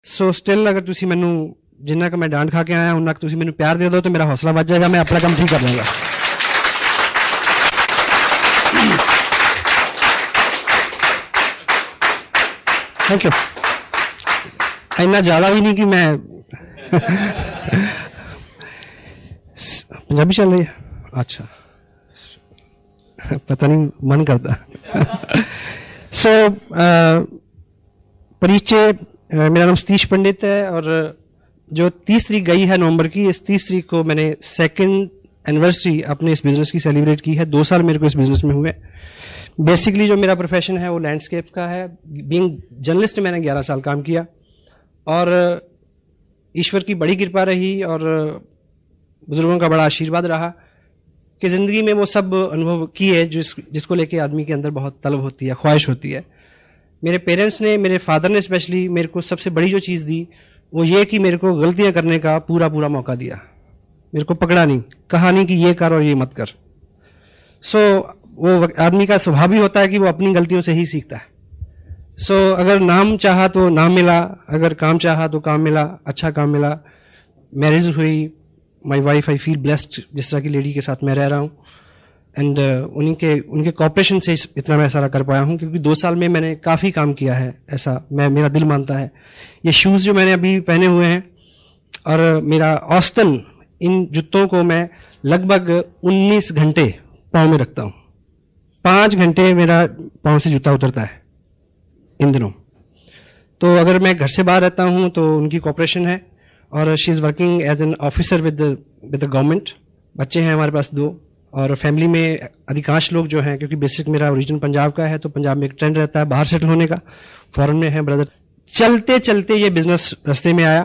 ਸੋ still ਅਗਰ ਤੁਸੀਂ ਮੈਨੂੰ ਜਿੰਨਾ ਕਿ ਮੈਂ ਡਾਂਟ ਖਾ ਕੇ ਆਇਆ ਉਹਨਾਂ ਕਿ ਤੁਸੀਂ ਮੈਨੂੰ ਪਿਆਰ ਦੇ ਦਿਓ ਤਾਂ ਮੇਰਾ ਹੌਸਲਾ ਵੱਧ ਜਾਏਗਾ, ਮੈਂ ਆਪਣਾ ਕੰਮ ਠੀਕ ਕਰ ਲਵਾਂਗਾ। Thank you. इतना ज्यादा भी नहीं कि मैं पंजाबी चल रही है, अच्छा पता नहीं मन करता। सो परिचय, मेरा नाम सतीश पंडित है और जो 30 तारीख गई है नवंबर की, इस 30 तारीख को मैंने 2nd एनिवर्सरी अपने इस बिजनेस की सेलिब्रेट की है। 2 साल मेरे को इस बिजनेस में हुए। बेसिकली जो मेरा प्रोफेशन है वो लैंडस्केप का है। बीइंग जर्नलिस्ट मैंने 11 साल काम किया और ईश्वर की बड़ी कृपा रही और बुजुर्गों का बड़ा आशीर्वाद रहा कि ज़िंदगी में वो सब अनुभव किए जिसको लेके आदमी के अंदर बहुत तलब होती है, ख्वाहिश होती है। मेरे पेरेंट्स ने, मेरे फादर ने स्पेशली मेरे को सबसे बड़ी जो चीज़ दी वो ये कि मेरे को गलतियां करने का पूरा मौका दिया। मेरे को पकड़ा नहीं, कहा नहीं कि ये कर और ये मत कर। सो वो आदमी का स्वभाव भी होता है कि वो अपनी गलतियों से ही सीखता है। सो अगर नाम चाहा तो नाम मिला, अगर काम चाहा तो काम मिला, अच्छा काम मिला। मैरिज हुई, my wife, I feel blessed जिस तरह की लेडी के साथ मैं रह रहा हूँ। एंड उनके कॉपरेशन से इतना मैं सारा कर पाया हूँ क्योंकि 2 साल में मैंने काफ़ी काम किया है, ऐसा मेरा दिल मानता है। ये शूज़ जो मैंने अभी पहने हुए हैं और मेरा औसतन इन जूतों को मैं लगभग 19 घंटे पाँव में रखता हूँ। 5 घंटे मेरा पाँव से जूता उतरता है इन दिनों। तो अगर मैं घर से बाहर रहता हूँ तो उनकी कॉपरेशन है और she is working as an officer with the government. बच्चे हैं हमारे पास 2 और फैमिली में अधिकांश लोग जो हैं, क्योंकि बेसिक मेरा ओरिजिन पंजाब का है तो पंजाब में एक ट्रेंड रहता है बाहर सेटल होने का। फॉरेन में है ब्रदर। चलते चलते ये बिजनेस रास्ते में आया।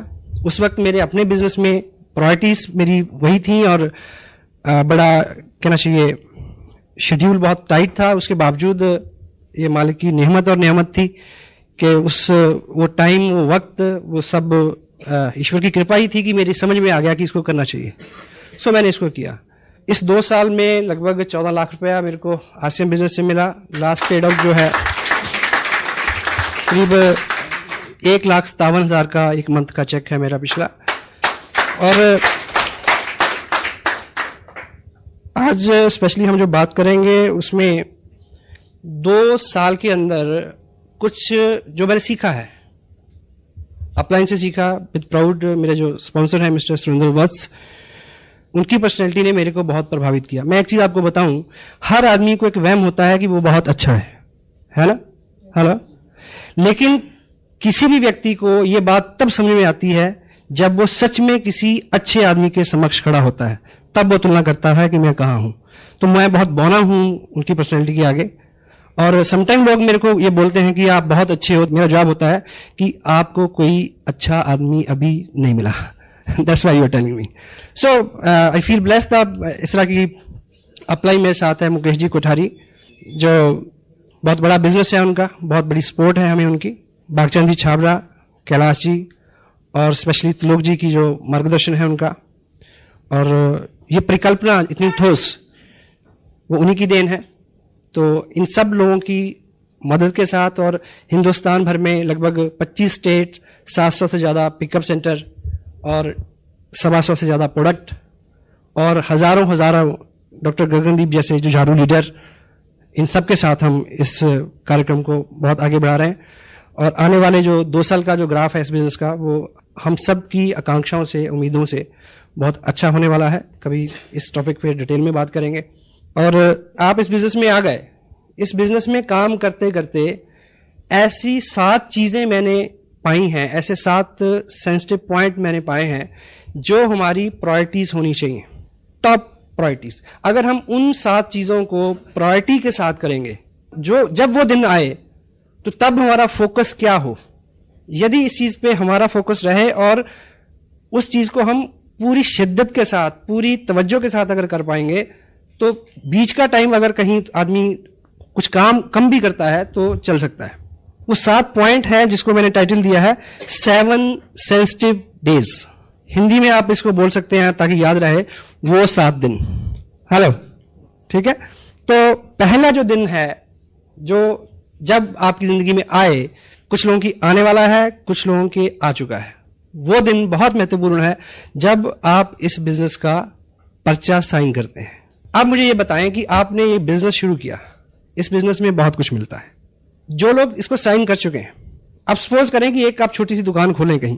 उस वक्त मेरे अपने बिजनेस में प्रायोरिटीज मेरी वही थी और बड़ा कहना चाहिए शेड्यूल बहुत टाइट था। उसके बावजूद ये मालिक की नेमत और नियामत थी कि वो टाइम, वो वक्त, वो सब ईश्वर की कृपा ही थी कि मेरी समझ में आ गया कि इसको करना चाहिए। सो मैंने इसको किया। इस 2 साल में लगभग 14 लाख रुपया मेरे को आसियान बिजनेस से मिला। लास्ट पेड आउट जो है करीब 1,57,000 का एक मंथ का चेक है मेरा पिछला। और आज स्पेशली हम जो बात करेंगे उसमें 2 साल के अंदर कुछ जो मैंने सीखा है, अपलाइन से सीखा विद प्राउड। मेरे जो स्पॉन्सर है मिस्टर सुरेंद्र वत्स, उनकी पर्सनैलिटी ने मेरे को बहुत प्रभावित किया। मैं एक चीज आपको बताऊं, हर आदमी को एक वहम होता है कि वो बहुत अच्छा है ना? हेलो। लेकिन किसी भी व्यक्ति को ये बात तब समझ में आती है जब वो सच में किसी अच्छे आदमी के समक्ष खड़ा होता है, तब वो तुलना करता है कि मैं कहाँ हूं। तो मैं बहुत बौना हूं उनकी पर्सनैलिटी के आगे। और समटाइम लोग मेरे को ये बोलते हैं कि आप बहुत अच्छे हो। मेरा जवाब होता है कि आपको कोई अच्छा आदमी अभी नहीं मिला। That's why you are telling me. So I feel blessed. इस तरह की अप्लाई मेरे साथ है मुकेश जी कोठारी, जो बहुत बड़ा बिजनेस है उनका, बहुत बड़ी सपोर्ट है हमें उनकी। भागचंद जी छाबरा, कैलाश जी और स्पेशली त्रिलोक जी की जो मार्गदर्शन है उनका, और ये परिकल्पना इतनी ठोस, वो उन्हीं की देन है। तो इन सब लोगों की मदद के साथ और हिंदुस्तान भर में लगभग 25 स्टेट, 700 से ज़्यादा पिकअप सेंटर और 125 से ज़्यादा प्रोडक्ट और हजारों डॉक्टर गगनदीप जैसे जो झाड़ू लीडर, इन सब के साथ हम इस कार्यक्रम को बहुत आगे बढ़ा रहे हैं। और आने वाले जो 2 साल का जो ग्राफ है इस बिजनेस का, वो हम सब की आकांक्षाओं से, उम्मीदों से बहुत अच्छा होने वाला है। कभी इस टॉपिक पे डिटेल में बात करेंगे। और आप इस बिजनेस में आ गए। इस बिजनेस में काम करते करते ऐसी 7 चीजें मैंने पाई हैं, ऐसे 7 सेंसिटिव पॉइंट मैंने पाए हैं जो हमारी प्रायोरिटीज होनी चाहिए, टॉप प्रायोरिटीज। अगर हम उन 7 चीजों को प्रायोरिटी के साथ करेंगे, जो जब वो दिन आए तो तब हमारा फोकस क्या हो, यदि इस चीज पे हमारा फोकस रहे और उस चीज को हम पूरी शिद्दत के साथ, पूरी तवज्जो के साथ अगर कर पाएंगे, तो बीच का टाइम अगर कहीं आदमी कुछ काम कम भी करता है तो चल सकता है। वो 7 पॉइंट है जिसको मैंने टाइटल दिया है 7 सेंसिटिव डेज। हिंदी में आप इसको बोल सकते हैं ताकि याद रहे, वो 7 दिन। हेलो, ठीक है। तो पहला जो दिन है, जो जब आपकी जिंदगी में आए कुछ लोगों की आने वाला है, कुछ लोगों के आ चुका है। वो दिन बहुत महत्वपूर्ण है जब आप इस बिजनेस का पर्चा साइन करते हैं। आप मुझे ये बताएं कि आपने ये बिजनेस शुरू किया, इस बिजनेस में बहुत कुछ मिलता है। जो लोग इसको साइन कर चुके हैं, आप सपोज करें कि एक आप छोटी सी दुकान खोलें कहीं,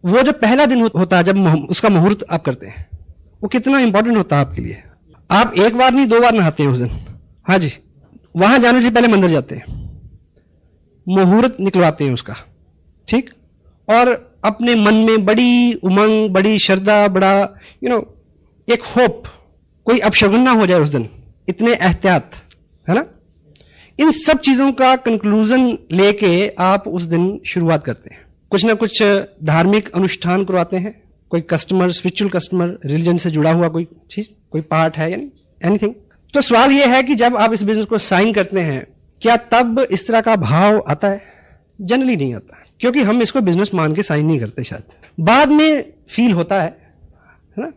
वो जो पहला दिन होता है जब उसका मुहूर्त आप करते हैं, वो कितना इंपॉर्टेंट होता है आपके लिए। आप एक बार नहीं 2 बार नहाते हैं उस दिन। हाँ जी, वहां जाने से पहले मंदिर जाते हैं, मुहूर्त निकलवाते हैं उसका, ठीक, और अपने मन में बड़ी उमंग, बड़ी श्रद्धा, बड़ा एक होप, कोई अपशगुन ना हो जाए उस दिन, इतने एहतियात, है ना। इन सब चीजों का कंक्लूजन लेके आप उस दिन शुरुआत करते हैं। कुछ ना कुछ धार्मिक अनुष्ठान करवाते हैं, कोई कस्टमर, स्पिरिचुअल कस्टमर, रिलीजन से जुड़ा हुआ कोई चीज, कोई पार्ट है, यानी एनीथिंग। तो सवाल यह है कि जब आप इस बिजनेस को साइन करते हैं, क्या तब इस तरह का भाव आता है? जनरली नहीं आता, क्योंकि हम इसको बिजनेस मान के साइन नहीं करते। शायद बाद में फील होता है ना।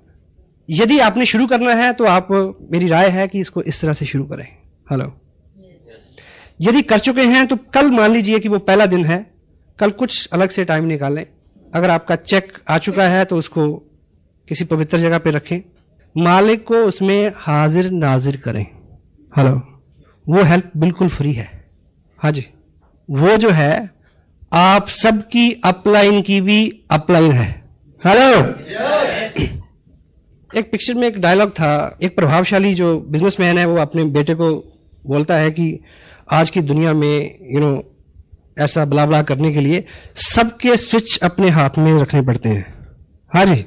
यदि आपने शुरू करना है तो आप, मेरी राय है कि इसको इस तरह से शुरू करें। हेलो, यदि कर चुके हैं तो कल मान लीजिए कि वो पहला दिन है, कल कुछ अलग से टाइम निकालें। अगर आपका चेक आ चुका है तो उसको किसी पवित्र जगह पे रखें, मालिक को उसमें हाजिर नाजिर करें। हेलो, वो हेल्प बिल्कुल फ्री है। हाँ जी, वो जो है आप सबकी अपलाइन की भी अपलाइन है। हेलो, एक पिक्चर में एक डायलॉग था, एक प्रभावशाली जो बिजनेसमैन है वो अपने बेटे को बोलता है कि आज की दुनिया में ऐसा ब्ला ब्ला करने के लिए सबके स्विच अपने हाथ में रखने पड़ते हैं। हाँ जी,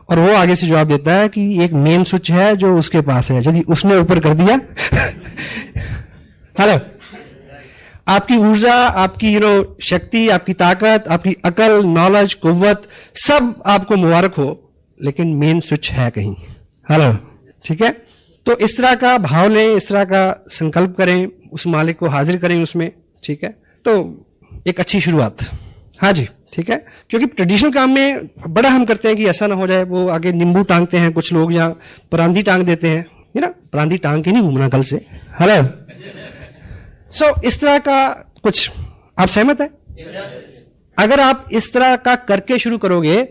और वो आगे से जवाब देता है कि एक मेन स्विच है जो उसके पास है, यदि उसने ऊपर कर दिया हेलो, आपकी ऊर्जा, आपकी शक्ति, आपकी ताकत, आपकी अकल, नॉलेज, कुव्वत, सब आपको मुबारक हो, लेकिन मेन स्विच है कहीं। हेलो, ठीक है। तो इस तरह का भाव लें, इस तरह का संकल्प करें, उस मालिक को हाजिर करें उसमें, ठीक है। तो एक अच्छी शुरुआत। हाँ जी, ठीक है। क्योंकि ट्रेडिशनल काम में बड़ा हम करते हैं कि ऐसा ना हो जाए, वो आगे नींबू टांगते हैं कुछ लोग, या परांदी टांग देते हैं, परांदी टांग के नहीं घूमना कल से। हेलो, सो इस तरह का कुछ, आप सहमत है? अगर आप इस तरह का करके शुरू करोगे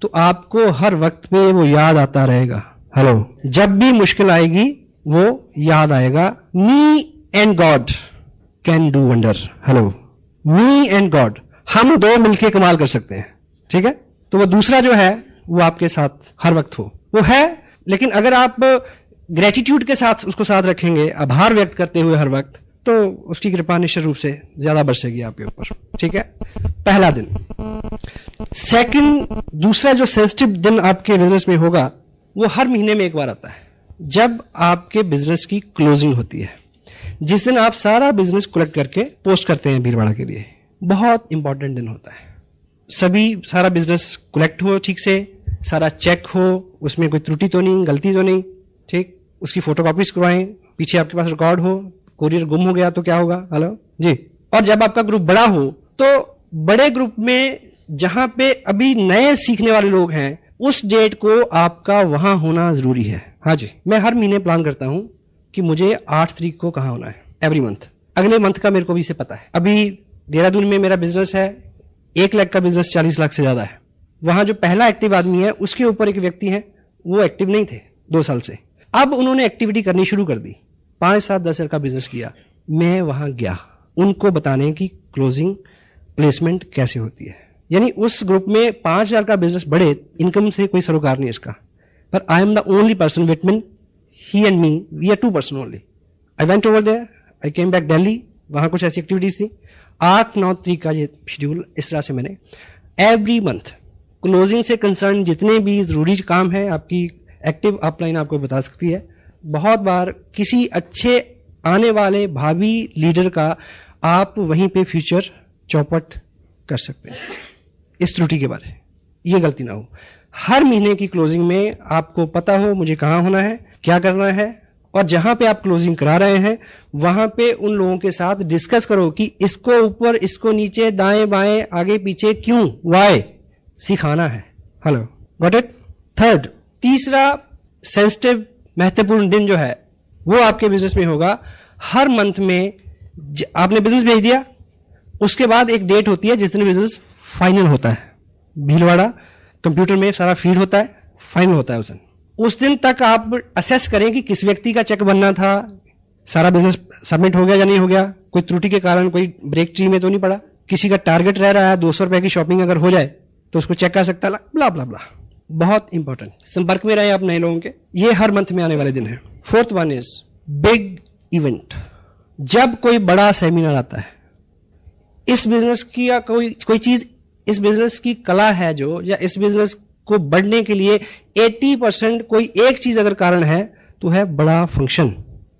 तो आपको हर वक्त पे वो याद आता रहेगा। हेलो, जब भी मुश्किल आएगी वो याद आएगा, me and God can do wonder. Hello, me and God, हम दो मिलके कमाल कर सकते हैं, ठीक है। तो वो दूसरा जो है वो आपके साथ हर वक्त हो, वो है। लेकिन अगर आप ग्रेटिट्यूड के साथ उसको साथ रखेंगे, आभार व्यक्त करते हुए हर वक्त, तो उसकी कृपा निश्चित रूप से ज्यादा बरसेगी आपके ऊपर, ठीक है। पहला दिन। सेकंड, दूसरा जो सेंसिटिव दिन आपके बिजनेस में होगा वो हर महीने में एक बार आता है, जब आपके बिजनेस की क्लोजिंग होती है, जिस दिन आप सारा बिजनेस कलेक्ट करके पोस्ट करते हैं भीड़भाड़ के लिए। बहुत इंपॉर्टेंट दिन होता है। सारा बिजनेस कलेक्ट हो ठीक से, सारा चेक हो, उसमें कोई त्रुटि तो नहीं, गलती तो नहीं, ठीक। उसकी फोटोकॉपीज करवाएं, पीछे आपके पास रिकॉर्ड हो, कोरियर गुम हो गया तो क्या होगा। हेलो जी। और जब आपका ग्रुप बड़ा हो तो बड़े ग्रुप में जहां पे अभी नए सीखने वाले लोग हैं, उस डेट को आपका वहां होना जरूरी है। हाँ जी, मैं हर महीने प्लान करता हूं कि मुझे 8 तारीख को कहां होना है, एवरी मंथ। अगले मंथ का मेरे को भी इसे पता है। अभी देहरादून में मेरा बिजनेस है, 1 लाख का बिजनेस 40 लाख से ज्यादा है। वहां जो पहला एक्टिव आदमी है उसके ऊपर एक व्यक्ति है, वो एक्टिव नहीं थे 2 साल से। अब उन्होंने एक्टिविटी करनी शुरू कर दी, 5, 7, 10 का बिजनेस किया। मैं वहां गया उनको बताने की क्लोजिंग प्लेसमेंट कैसे होती है। यानी उस ग्रुप में 5,000 का बिजनेस बढ़े, इनकम से कोई सरोकार नहीं इसका, पर I am the only person between he and me, we are 2 person only. I went over there, I came back Delhi, वहां कुछ ऐसी एक्टिविटीज थी। 8-9 तारीख का ये शेड्यूल इस तरह से मैंने एवरी मंथ क्लोजिंग से कंसर्न जितने भी जरूरी काम है, आपकी एक्टिव अपलाइन आपको बता सकती है। बहुत बार किसी अच्छे आने वाले भावी लीडर का आप वहीं पे फ्यूचर चौपट कर सकते हैं, इस त्रुटि के बारे, ये गलती ना हो। हर महीने की क्लोजिंग में आपको पता हो मुझे कहां होना है, क्या करना है, और जहां पे आप क्लोजिंग करा रहे हैं वहां पे उन लोगों के साथ डिस्कस करो कि इसको ऊपर, इसको नीचे, दाएं बाएं, आगे पीछे, क्यों, वाई, सिखाना है। Hello, got it. थर्ड, तीसरा सेंसिटिव महत्वपूर्ण दिन जो है वो आपके बिजनेस में होगा हर मंथ में। आपने बिजनेस भेज दिया, उसके बाद एक डेट होती है जिस दिन बिजनेस फाइनल होता है, भीलवाड़ा कंप्यूटर में सारा फीड होता है, फाइनल होता है उस दिन तक आप असेस करें कि किस व्यक्ति का चेक बनना था, सारा बिजनेस सबमिट हो गया या नहीं हो गया, कोई त्रुटि के कारण कोई ब्रेक ट्री में तो नहीं पड़ा, किसी का टारगेट रह रहा है 200 रुपए की शॉपिंग अगर हो जाए तो उसको चेक कर सकता है, ब्ला ब्ला ब्ला। बहुत इंपॉर्टेंट, संपर्क में रहे आप नए लोगों के, ये हर मंथ में आने वाले दिन है। Fourth one is big event. जब कोई बड़ा सेमिनार आता है, इस बिजनेस की या कोई चीज, इस बिजनेस की कला है जो, या इस बिजनेस को बढ़ने के लिए 80% कोई एक चीज अगर कारण है तो है बड़ा फंक्शन,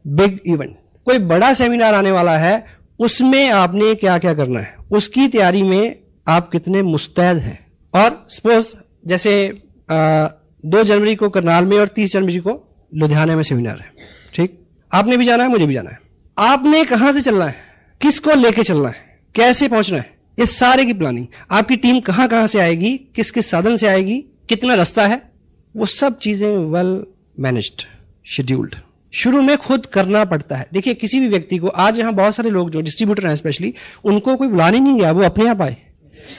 बिग इवेंट। कोई बड़ा सेमिनार आने वाला है, उसमें आपने क्या क्या करना है, उसकी तैयारी में आप कितने मुस्तैद हैं। और सपोज जैसे 2 जनवरी को करनाल में और 30 जनवरी को लुधियाना में सेमिनार है, ठीक, आपने भी जाना है, मुझे भी जाना है। आपने कहां से चलना है, किसको लेके चलना है, कैसे पहुंचना है, इस सारे की प्लानिंग, आपकी टीम कहां कहां से आएगी, किस किस साधन से आएगी, कितना रास्ता है, वो सब चीजें वेल मैनेज्ड, शेड्यूल्ड शुरू में खुद करना पड़ता है। देखिए किसी भी व्यक्ति को, आज यहां बहुत सारे लोग जो डिस्ट्रीब्यूटर हैं स्पेशली, उनको कोई बुलाने नहीं गया, वो अपने आप आए।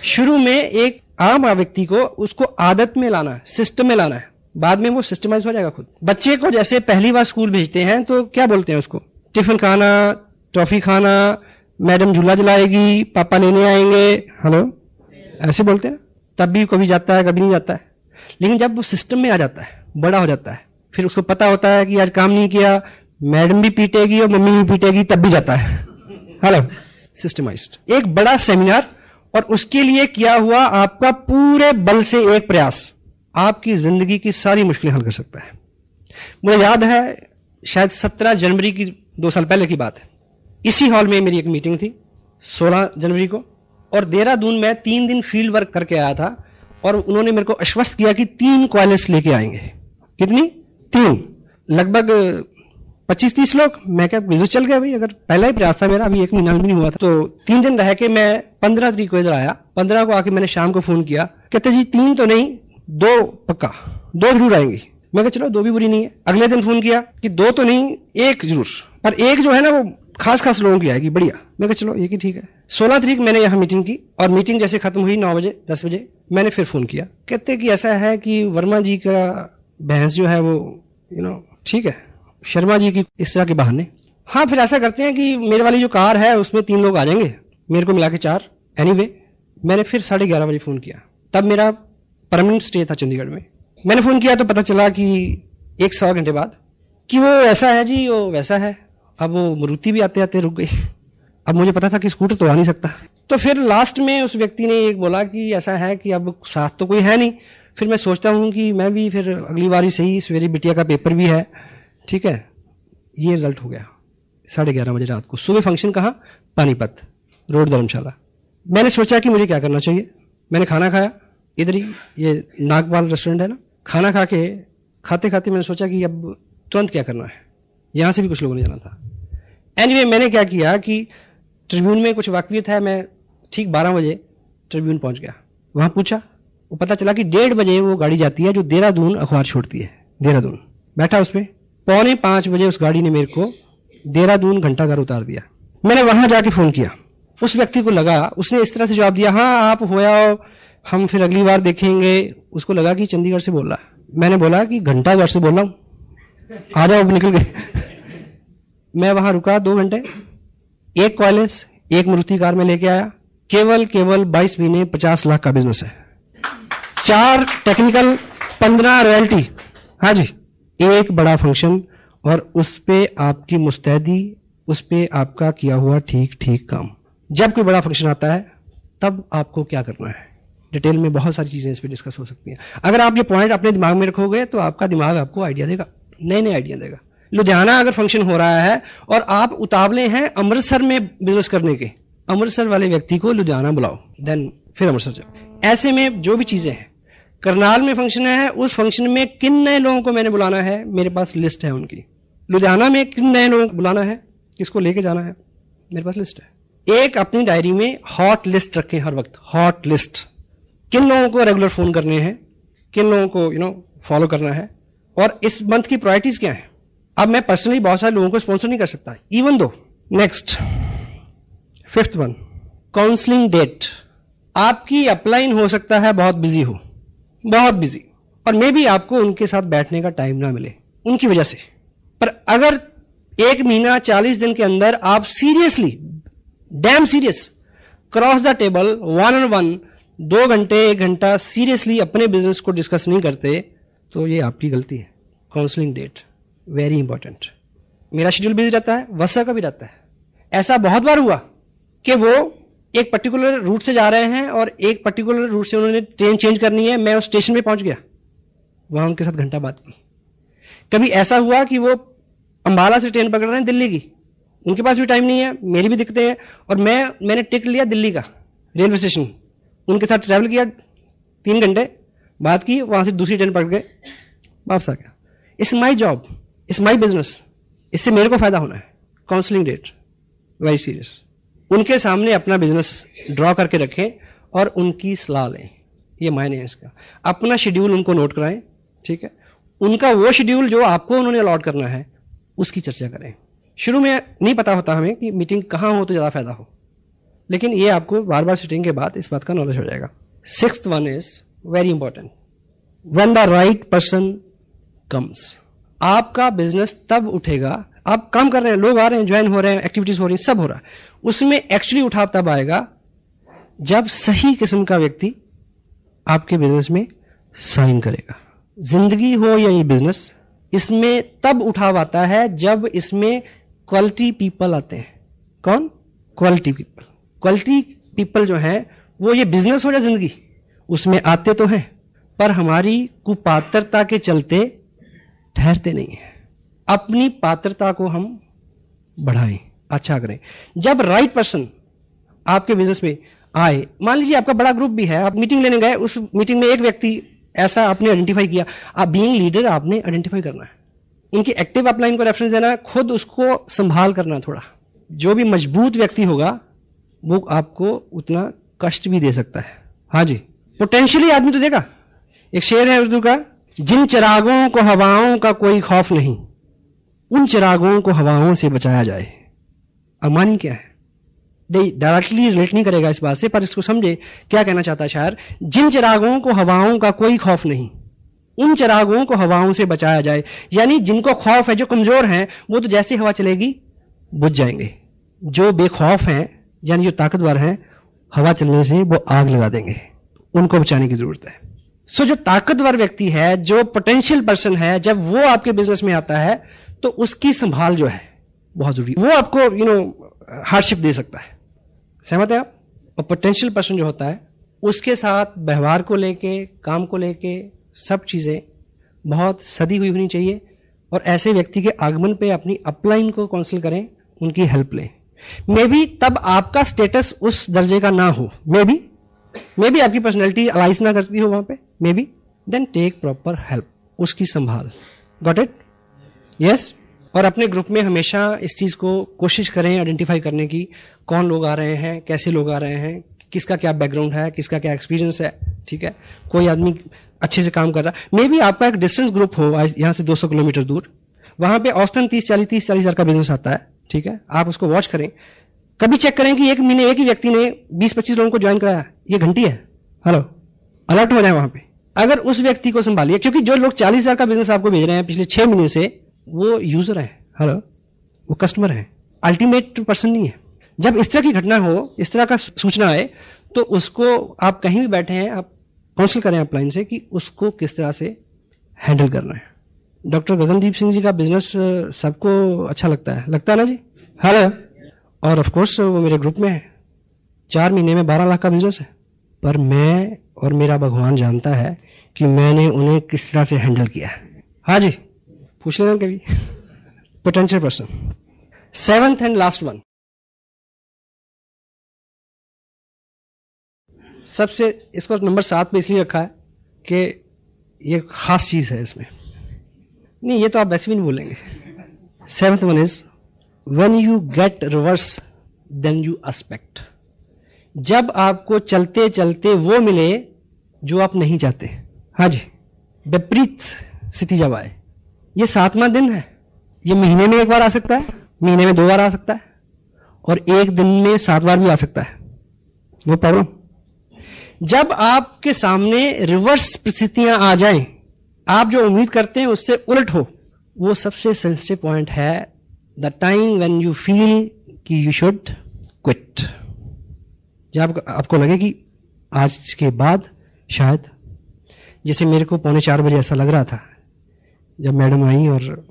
शुरू में एक आम व्यक्ति को उसको आदत में लाना है, सिस्टम में लाना है, बाद में वो सिस्टमाइज हो जाएगा खुद। बच्चे को जैसे पहली बार स्कूल भेजते हैं तो क्या बोलते हैं उसको, टिफिन खाना, टॉफी खाना, मैडम झूला जलाएगी, पापा लेने आएंगे, हेलो, ऐसे बोलते हैं। तब भी कभी जाता है कभी नहीं जाता है, लेकिन जब वो सिस्टम में आ जाता है, बड़ा हो जाता है, फिर उसको पता होता है कि आज काम नहीं किया, मैडम भी पीटेगी और मम्मी भी पीटेगी, तब भी जाता है। Hello, systemised. एक बड़ा सेमिनार और उसके लिए किया हुआ आपका पूरे बल से एक प्रयास आपकी जिंदगी की सारी मुश्किलें हल कर सकता है। मुझे याद है शायद 17 जनवरी की 2 साल पहले की बात है, इसी हॉल में मेरी एक मीटिंग थी 16 जनवरी को, और देहरादून में 3 दिन फील्ड वर्क करके आया था, और उन्होंने मेरे को आश्वस्त किया कि 3 कॉलेज लेके आएंगे। कितनी? 3, लगभग 25-30 लोग। मैं क्या बिजनेस चल गया भाई, अगर पहला ही प्रयास था मेरा, अभी 1 महीना भी नहीं हुआ था। तो 3 दिन रह के मैं 15 तारीख को इधर आया। 15 को आके मैंने शाम को फोन किया, कहते जी 3 तो नहीं, 2 पक्का, 2 जरूर आएंगी। मैं कहा चलो 2 भी बुरी नहीं है। अगले दिन फोन किया कि 2 तो नहीं, 1 जरूर, पर 1 जो है ना वो खास लोगों की आएगी, बढ़िया। मैं कहा चलो 1 ही ठीक है। 16 तारीख मैंने यहाँ मीटिंग की, और मीटिंग जैसे खत्म हुई 9 बजे 10 बजे मैंने फिर फोन किया, कहते कि ऐसा है कि वर्मा जी का भैंस जो है वो ठीक है, शर्मा जी की इस तरह के बहाने। हाँ, फिर ऐसा करते हैं कि मेरे वाली जो कार है उसमें 3 लोग आ जाएंगे, मेरे को मिला के 4। एनीवे, मैंने फिर 11:30 बजे फोन किया, तब मेरा परमानेंट स्टे था चंडीगढ़ में। मैंने फोन किया तो पता चला कि 1-1.25 घंटे बाद कि वो ऐसा है जी, वो वैसा है। अब वो मारुति भी आते आते रुक गई। अब मुझे पता था कि स्कूटर तो आ नहीं सकता, तो फिर लास्ट में उस व्यक्ति ने एक बोला कि ऐसा है कि अब साथ तो कोई है नहीं। फिर मैं सोचता हूं कि मैं भी फिर अगली बारी सही, सवेरे बिटिया का पेपर भी है, ठीक है। ये रिजल्ट हो गया 11:30 बजे रात को। सुबह फंक्शन कहाँ? पानीपत रोड, धर्मशाला। मैंने सोचा कि मुझे क्या करना चाहिए। मैंने खाना खाया इधर ही, ये नागपाल रेस्टोरेंट है ना, खाना खा के खाते खाते मैंने सोचा कि अब तुरंत क्या करना है, यहां से भी कुछ लोगों ने जाना था। एनीवे, मैंने क्या किया कि ट्रिब्यून में कुछ वाकफियत है, मैं ठीक 12 बजे ट्रिब्यून पहुंच गया। वहां पूछा, वो पता चला कि 1:30 बजे वो गाड़ी जाती है जो देहरादून अखबार छोड़ती है, देहरादून। बैठा उसमें, 4:45 बजे उस गाड़ी ने मेरे को देहरादून घंटाघर उतार दिया। मैंने वहां जाके फोन किया, उस व्यक्ति को लगा, उसने इस तरह से जवाब दिया, हाँ आप होया, हम फिर अगली बार देखेंगे। उसको लगा कि चंडीगढ़ से बोल रहा है। मैंने बोला कि घंटाघर से बोल रहा हूं, आ जाओ। निकल गए। मैं वहां रुका 2 घंटे, 1 कॉलेज, 1 मारुति कार में लेके आया। केवल 22 महीने 50 लाख का बिजनेस है, 4 टेक्निकल, 15 रॉयल्टी। हाँ जी, 1 बड़ा फंक्शन, और उस पे आपकी मुस्तैदी, उस पे आपका किया हुआ ठीक काम। जब कोई बड़ा फंक्शन आता है तब आपको क्या करना है, डिटेल में बहुत सारी चीजें इस पे डिस्कस हो सकती हैं। अगर आप ये पॉइंट अपने दिमाग में रखोगे तो आपका दिमाग आपको आइडिया देगा, नए आइडिया देगा। लुधियाना अगर फंक्शन हो रहा है और आप उतावले हैं अमृतसर में बिजनेस करने के, अमृतसर वाले व्यक्ति को लुधियाना बुलाओ, देन फिर अमृतसर जाओ। ऐसे में जो भी चीजें हैं, करनाल में फंक्शन है, उस फंक्शन में किन नए लोगों को मैंने बुलाना है, मेरे पास लिस्ट है उनकी। लुधियाना में किन नए लोगों को बुलाना है, किसको लेके जाना है, मेरे पास लिस्ट है। एक अपनी डायरी में हॉट लिस्ट रखें हर वक्त, हॉट लिस्ट। किन लोगों को रेगुलर फोन करने हैं, किन लोगों को फॉलो करना है, और इस मंथ की प्रायोरिटीज क्या है। अब मैं पर्सनली बहुत सारे लोगों को स्पॉन्सर नहीं कर सकता, इवन दो। Next 5th one, counselling date, आपकी अपलाइन हो सकता है बहुत बिजी हो, बहुत बिजी, और मे बी आपको उनके साथ बैठने का टाइम ना मिले उनकी वजह से। पर अगर 1 महीना 40 दिन के अंदर आप seriously, dam serious, cross the table, 1-on-1, 2 घंटे 1 घंटा सीरियसली अपने बिजनेस को डिस्कस नहीं करते, तो ये आपकी गलती है। Counselling date very important. मेरा शेड्यूल बिजी रहता है, वसा का भी रहता है। ऐसा बहुत बार हुआ कि वो एक पर्टिकुलर रूट से जा रहे हैं और एक पर्टिकुलर रूट से उन्होंने ट्रेन चेंज करनी है, मैं उस स्टेशन पे पहुंच गया, वहां उनके साथ घंटा बात की। कभी ऐसा हुआ कि वो अंबाला से ट्रेन पकड़ रहे हैं दिल्ली की, उनके पास भी टाइम नहीं है, मेरी भी दिक्कतें हैं, और मैंने टिकट लिया दिल्ली का रेलवे स्टेशन, उनके साथ ट्रैवल किया, 3 घंटे बात की, वहां से दूसरी ट्रेन पकड़ गए, वापस आ गया। It's my job, it's my business, इससे मेरे को फायदा होना है। Counselling date very serious. उनके सामने अपना बिजनेस ड्रॉ करके रखें और उनकी सलाह लें, ये मायने है इसका। अपना शेड्यूल उनको नोट कराएं, ठीक है, उनका वो शेड्यूल जो आपको उन्होंने अलॉट करना है उसकी चर्चा करें। शुरू में नहीं पता होता हमें कि मीटिंग कहाँ हो तो ज़्यादा फायदा हो, लेकिन ये आपको बार बार सिटिंग के बाद इस बात का नॉलेज हो जाएगा। 6th one is very important, when the right person comes. आपका बिजनेस तब उठेगा, आप काम कर रहे हैं, लोग आ रहे हैं, ज्वाइन हो रहे हैं, एक्टिविटीज हो रही हैं, सब हो रहा है, उसमें एक्चुअली उठाव तब आएगा जब सही किस्म का व्यक्ति आपके बिजनेस में साइन करेगा। जिंदगी हो या ये बिजनेस, इसमें तब उठाव आता है जब इसमें क्वालिटी पीपल आते हैं। कौन? Quality people. क्वालिटी पीपल जो है वो, ये बिजनेस हो या जिंदगी, उसमें आते तो हैं पर हमारी कुपात्रता के चलते ठहरते नहीं है। अपनी पात्रता को हम बढ़ाएं, अच्छा करें। जब राइट पर्सन आपके बिजनेस में आए, मान लीजिए आपका बड़ा ग्रुप भी है, आप मीटिंग लेने गए, उस मीटिंग में एक व्यक्ति ऐसा आपने आइडेंटिफाई किया, आप बीइंग लीडर आपने आइडेंटिफाई करना है, उनकी एक्टिव अपलाइन को रेफरेंस देना है, खुद उसको संभाल करना थोड़ा। जो भी मजबूत व्यक्ति होगा वो आपको उतना कष्ट भी दे सकता है। हाँ जी, पोटेंशियली आदमी तो देगा। एक शेर है उर्दू का, जिन चिरागों को हवाओं का कोई खौफ नहीं, उन चिरागों को हवाओं से बचाया जाए। अमानी क्या है? डायरेक्टली रिलेट नहीं करेगा इस बात से, पर इसको समझे क्या कहना चाहता है शायर। जिन चिरागों को हवाओं का कोई खौफ नहीं, उन चिरागों को हवाओं से बचाया जाए। यानी जिनको खौफ है, जो कमजोर हैं, वो तो जैसे हवा चलेगी बुझ जाएंगे। जो बेखौफ हैं, यानी जो ताकतवर हैं, हवा चलने से वो आग लगा देंगे, उनको बचाने की जरूरत है। सो जो ताकतवर व्यक्ति है, जो पोटेंशियल पर्सन है, जब वो आपके बिजनेस में आता है तो उसकी संभाल जो है बहुत जरूरी। वो आपको हार्डशिप दे सकता है, सहमत है आप? और पोटेंशियल पर्सन जो होता है, उसके साथ व्यवहार को लेके, काम को लेके, सब चीजें बहुत सदी हुई होनी चाहिए। और ऐसे व्यक्ति के आगमन पे अपनी अपलाइन को काउंसिल करें, उनकी हेल्प लें। मे बी तब आपका स्टेटस उस दर्जे का ना हो, मे बी आपकी पर्सनैलिटी अलाइज ना करती हो वहां पे, maybe, then take proper help, उसकी संभाल। Got it? यस। और अपने ग्रुप में हमेशा इस चीज को कोशिश करें आइडेंटिफाई करने की, कौन लोग आ रहे हैं, कैसे लोग आ रहे हैं, किसका क्या बैकग्राउंड है, किसका क्या एक्सपीरियंस है, ठीक है। कोई आदमी अच्छे से काम कर रहा है, मे बी आपका एक डिस्टेंस ग्रुप हो यहाँ से 200 किलोमीटर दूर, वहां पे औसतन 30-40 हजार का बिजनेस आता है, ठीक है। आप उसको वॉच करें, कभी चेक करें कि एक महीने एक ही व्यक्ति ने 20-25 लोगों को ज्वाइन कराया, ये घंटी है, हेलो, अलर्ट हो जाए वहां पे। अगर उस व्यक्ति को संभालिए, क्योंकि जो लोग 40 हजार का बिजनेस आपको भेज रहे हैं पिछले 6 महीने से, वो यूजर है, हेलो, वो कस्टमर है, अल्टीमेट पर्सन नहीं है। जब इस तरह की घटना हो, इस तरह का सूचना आए, तो उसको आप कहीं भी बैठे हैं, आप काउंसिल करें अपलाइन से कि उसको किस तरह से हैंडल करना है। डॉक्टर गगनदीप सिंह जी का बिजनेस सबको अच्छा लगता है ना जी, हेलो। और ऑफ कोर्स वो मेरे ग्रुप में है, 4 महीने में 12 लाख का बिजनेस है। पर मैं और मेरा भगवान जानता है कि मैंने उन्हें किस तरह से हैंडल किया है। हाँ जी, पूछ लेना कभी। Potential person. 7th and last one, सबसे, इसको नंबर 7 पे इसलिए रखा है कि ये खास चीज है इसमें। नहीं, ये तो आप वैसे भी नहीं बोलेंगे। 7th one is when you get reverse then you expect। जब आपको चलते चलते वो मिले जो आप नहीं चाहते। हाँ जी, विपरीत स्थिति जब आए, ये 7वां दिन है, ये महीने में 1 बार आ सकता है, महीने में 2 बार आ सकता है, और एक दिन में 7 बार भी आ सकता है। No problem. जब आपके सामने रिवर्स परिस्थितियां आ जाएं, आप जो उम्मीद करते हैं उससे उलट हो, वो सबसे सेंसिटिव पॉइंट है। The time when you feel कि यू शुड क्विट। जब आपको लगे कि आज के बाद शायद, जैसे मेरे को 3:45 ऐसा लग रहा था जब मैडम आई और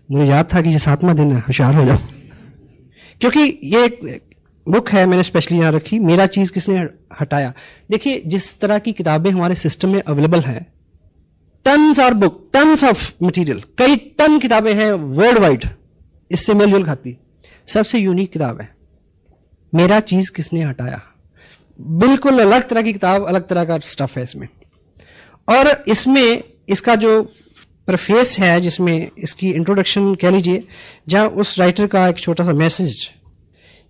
मुझे याद था कि ये 7वां दिन है, होशियार हो जाओ। क्योंकि ये एक बुक है, मैंने स्पेशली यहां रखी, मेरा चीज किसने हटाया। देखिए जिस तरह की किताबें हमारे सिस्टम में अवेलेबल हैं, टन्स और बुक, टन्स ऑफ मटेरियल, कई टन किताबें हैं वर्ल्ड वाइड, इससे मेलजोल खाती। सबसे यूनिक किताब है मेरा चीज किसने हटाया। बिल्कुल अलग तरह की किताब, अलग तरह का स्टफ है इसमें। और इसमें इसका जो प्रेफेस है, जिसमें इसकी इंट्रोडक्शन कह लीजिए, जहां उस राइटर का एक छोटा सा मैसेज,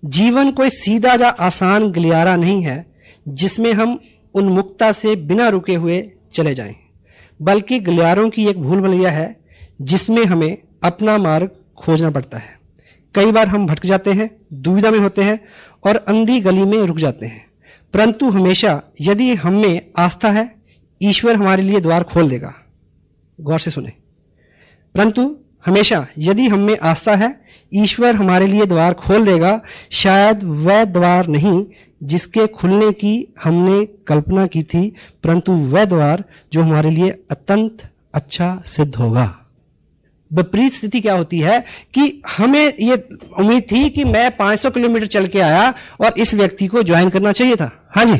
जीवन कोई सीधा या आसान गलियारा नहीं है जिसमें हम उन्मुक्ता से बिना रुके हुए चले जाएं, बल्कि गलियारों की एक भूल भुलैया है जिसमें हमें अपना मार्ग खोजना पड़ता है। कई बार हम भटक जाते हैं, दुविधा में होते हैं और अंधी गली में रुक जाते हैं, परंतु हमेशा यदि हम में आस्था है, ईश्वर हमारे लिए द्वार खोल देगा। गौर से सुने, परंतु हमेशा यदि हम में आस्था है, ईश्वर हमारे लिए द्वार खोल देगा। शायद वह द्वार नहीं जिसके खुलने की हमने कल्पना की थी, परंतु वह द्वार जो हमारे लिए अत्यंत अच्छा सिद्ध होगा। विपरीत स्थिति क्या होती है कि हमें ये उम्मीद थी कि मैं 500 किलोमीटर चल के आया और इस व्यक्ति को ज्वाइन करना चाहिए था, हाँ जी,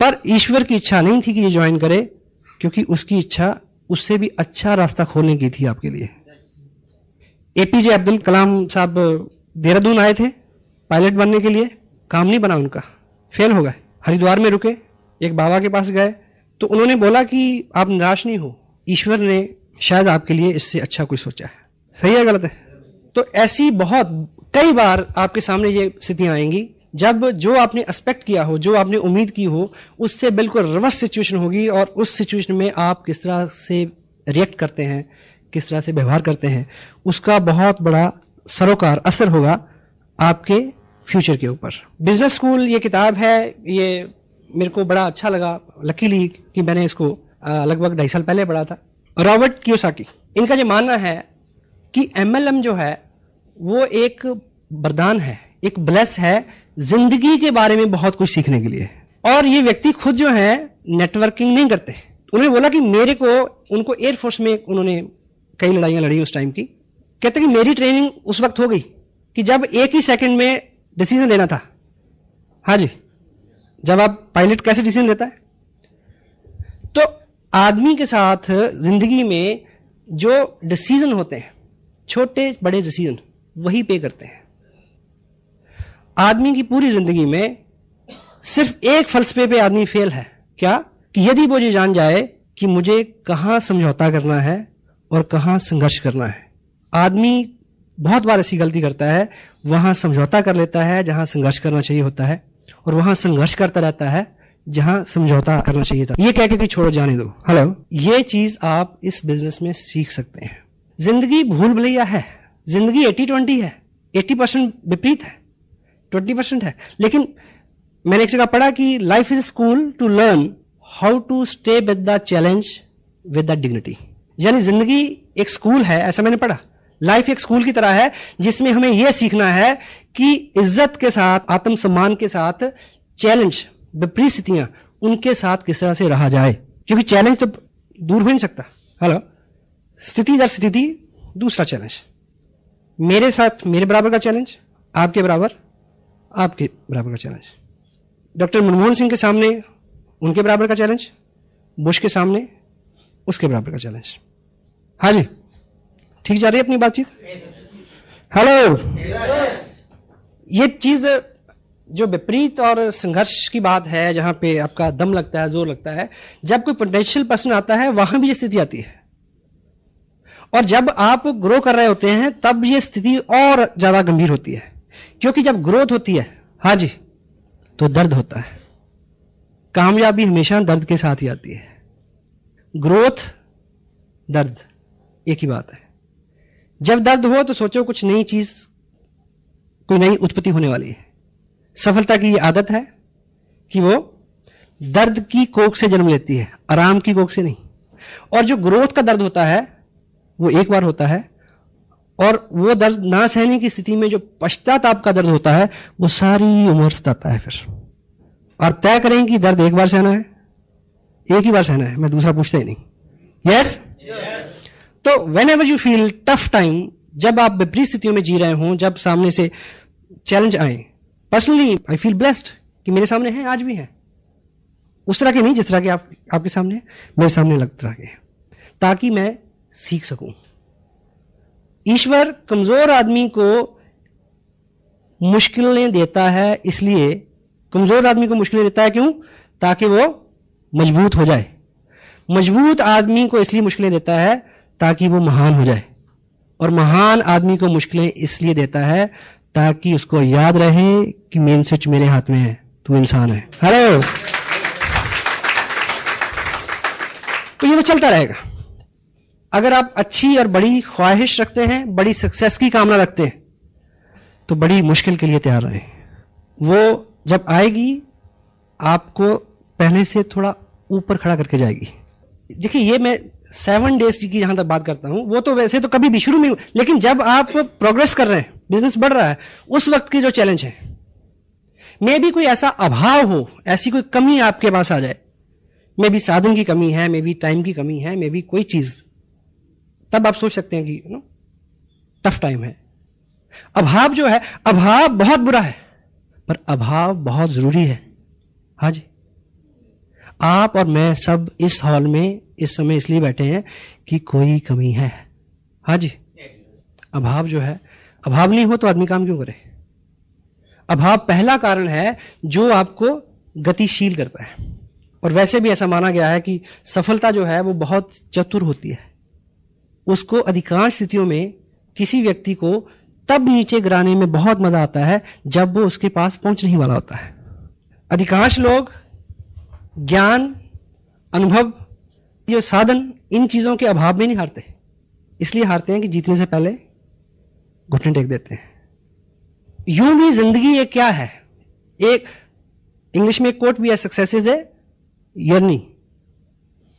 पर ईश्वर की इच्छा नहीं थी कि ये ज्वाइन करे, क्योंकि उसकी इच्छा उससे भी अच्छा रास्ता खोलने की थी आपके लिए। एपीजे अब्दुल कलाम साहब देहरादून आए थे पायलट बनने के लिए, काम नहीं बना उनका, फेल हो गए। हरिद्वार में रुके, एक बाबा के पास गए तो उन्होंने बोला कि आप निराश नहीं हो, ईश्वर ने शायद आपके लिए इससे अच्छा कुछ सोचा है। सही है गलत है? तो ऐसी बहुत कई बार आपके सामने ये स्थितियां आएंगी जब जो आपने एक्सपेक्ट किया हो, जो आपने उम्मीद की हो, उससे बिल्कुल रिवर्स सिचुएशन होगी, और उस सिचुएशन में आप किस तरह से रिएक्ट करते हैं, किस तरह से व्यवहार करते हैं, उसका बहुत बड़ा सरोकार असर होगा आपके फ्यूचर के ऊपर। बिजनेस स्कूल ये किताब है, ये मेरे को बड़ा अच्छा लगा, लकीली कि मैंने इसको लगभग 2.5 साल पहले पढ़ा था। रॉबर्ट कियोसाकी, इनका जो मानना है कि MLM जो है वो एक वरदान है, एक ब्लेस है जिंदगी के बारे में बहुत कुछ सीखने के लिए। और ये व्यक्ति खुद जो है नेटवर्किंग नहीं करते। उन्होंने बोला कि मेरे को, उनको एयरफोर्स में उन्होंने कई लड़ाइयां लड़ी उस टाइम की, कहते कि मेरी ट्रेनिंग उस वक्त हो गई कि जब एक ही सेकंड में डिसीजन लेना था। हाँ जी, जब आप पायलट कैसे डिसीजन लेता है, तो आदमी के साथ जिंदगी में जो डिसीजन होते हैं, छोटे बड़े डिसीजन, वही पे करते हैं। आदमी की पूरी जिंदगी में सिर्फ एक फलसफे पे आदमी फेल है, क्या? कि यदि वो ये जान जाए कि मुझे कहां समझौता करना है और कहां संघर्ष करना है। आदमी बहुत बार ऐसी गलती करता है, वहां समझौता कर लेता है जहां संघर्ष करना चाहिए होता है, और वहां संघर्ष करता रहता है जहां समझौता करना चाहिए था। ये कह के कि छोड़ो, जाने दो। हेलो, ये चीज आप इस बिजनेस में सीख सकते हैं। जिंदगी भूल भुलैया है, जिंदगी 80-20 है, 80% विपरीत है, 20% है। लेकिन मैंने एक जगह पढ़ा कि life is school to learn how to stay with the challenge with the dignity. यानी जिंदगी एक स्कूल है, ऐसा मैंने पढ़ा। लाइफ एक स्कूल की तरह है जिसमें हमें यह सीखना है कि इज्जत के साथ, आत्मसम्मान के साथ, चैलेंज, विपरीत स्थितियां, उनके साथ किस तरह से रहा जाए, क्योंकि चैलेंज तो दूर हो नहीं सकता। हेलो, स्थिति दर स्थिति दूसरा चैलेंज, मेरे साथ मेरे बराबर का चैलेंज, आपके बराबर आपके बराबर का चैलेंज, डॉक्टर मनमोहन सिंह के सामने उनके बराबर का चैलेंज, बुश के सामने उसके बराबर का चैलेंज। हाँ जी, ठीक जा रही है अपनी बातचीत? हेलो, ये चीज जो विपरीत और संघर्ष की बात है, जहां पे आपका दम लगता है, जोर लगता है, जब कोई पोटेंशियल पर्सन आता है वहां भी ये स्थिति आती है। और जब आप ग्रो कर रहे होते हैं तब ये स्थिति और ज्यादा गंभीर होती है, क्योंकि जब ग्रोथ होती है, हाँ जी, तो दर्द होता है। कामयाबी हमेशा दर्द के साथ ही आती है। ग्रोथ, दर्द, एक ही बात है। जब दर्द हो तो सोचो कुछ नई चीज, कोई नई उत्पत्ति होने वाली है। सफलता की ये आदत है, कि वो दर्द की कोख से जन्म लेती है, आराम की कोख से नहीं। और जो ग्रोथ का दर्द होता है वो एक बार होता है, और वो दर्द ना सहने की स्थिति में जो पश्चाताप का दर्द होता है वो सारी उम्र सताता है फिर। और तय करें कि दर्द एक बार सहना है, एक ही बार सहना है, मैं दूसरा पूछता ही नहीं। यस? तो when ever you feel tough time, जब आप विपरीत स्थितियों में जी रहे हों, जब सामने से चैलेंज आए, पर्सनली आई फील ब्लेस्ड कि मेरे सामने है, आज भी है। उस तरह के नहीं जिस तरह के आपके सामने है, मेरे सामने अलग तरह के, ताकि मैं सीख सकूं। ईश्वर कमजोर आदमी को मुश्किलें देता है, इसलिए कमजोर आदमी को मुश्किलें देता है, क्यों? ताकि वो मजबूत हो जाए। मजबूत आदमी को इसलिए मुश्किलें देता है ताकि वो महान हो जाए, और महान आदमी को मुश्किलें इसलिए देता है ताकि उसको याद रहे कि मेन स्विच मेरे हाथ में है, तू इंसान है। हेलो। तो ये तो चलता रहेगा। अगर आप अच्छी और बड़ी ख्वाहिश रखते हैं, बड़ी सक्सेस की कामना रखते हैं, तो बड़ी मुश्किल के लिए तैयार रहें। वो जब आएगी आपको पहले से थोड़ा ऊपर खड़ा करके जाएगी। देखिए, ये मैं 7 डेज की जहां तक बात करता हूं, वो तो वैसे तो कभी भी शुरू में, लेकिन जब आप प्रोग्रेस कर रहे हैं, बिजनेस बढ़ रहा है, उस वक्त की जो चैलेंज है, मे भी कोई ऐसा अभाव हो, ऐसी कोई कमी आपके पास आ जाए, मे भी साधन की कमी है, मे भी टाइम की कमी है, मे भी कोई चीज, तब आप सोच सकते हैं कि टफ टाइम है। अभाव जो है, अभाव बहुत बुरा है, पर अभाव बहुत जरूरी है। हाँ जी, आप और मैं सब इस हॉल में इस समय इसलिए बैठे हैं कि कोई कमी है। हाँ जी, अभाव जो है, अभाव नहीं हो तो आदमी काम क्यों करे? अभाव पहला कारण है जो आपको गतिशील करता है। और वैसे भी ऐसा माना गया है कि सफलता जो है वो बहुत चतुर होती है। उसको अधिकांश स्थितियों में किसी व्यक्ति को तब नीचे गिराने में बहुत मजा आता है जब वो उसके पास पहुंच नहीं वाला होता है। अधिकांश लोग ज्ञान, अनुभव, जो साधन, इन चीजों के अभाव में नहीं हारते, इसलिए हारते हैं कि जीतने से पहले घुटने टेक देते हैं। यूं भी जिंदगी एक क्या है, एक इंग्लिश में एक कोट भी है, success is a journey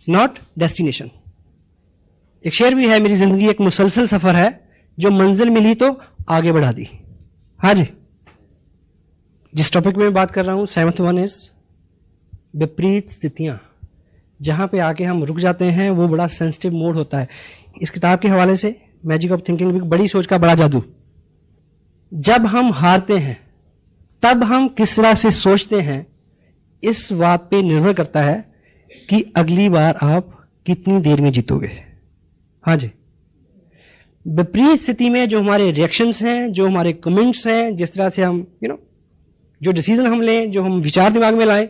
not destination. एक शेर भी है, मेरी जिंदगी एक मुसलसल सफर है, जो मंजिल मिली तो आगे बढ़ा दी। हाँ जी, जिस टॉपिक में बात कर रहा हूं, 7th वन इज विपरीत स्थितियां। जहां पे आके हम रुक जाते हैं वो बड़ा सेंसिटिव मोड होता है। इस किताब के हवाले से मैजिक ऑफ थिंकिंग, बड़ी सोच का बड़ा जादू। जब हम हारते हैं तब हम किस तरह से सोचते हैं, इस बात पे निर्भर करता है कि अगली बार आप कितनी देर में जीतोगे। हाँ जी, विपरीत स्थिति में जो हमारे रिएक्शंस हैं, जो हमारे कमेंट्स हैं, जिस तरह से हम जो डिसीजन हम लें, जो हम विचार दिमाग में लाएं,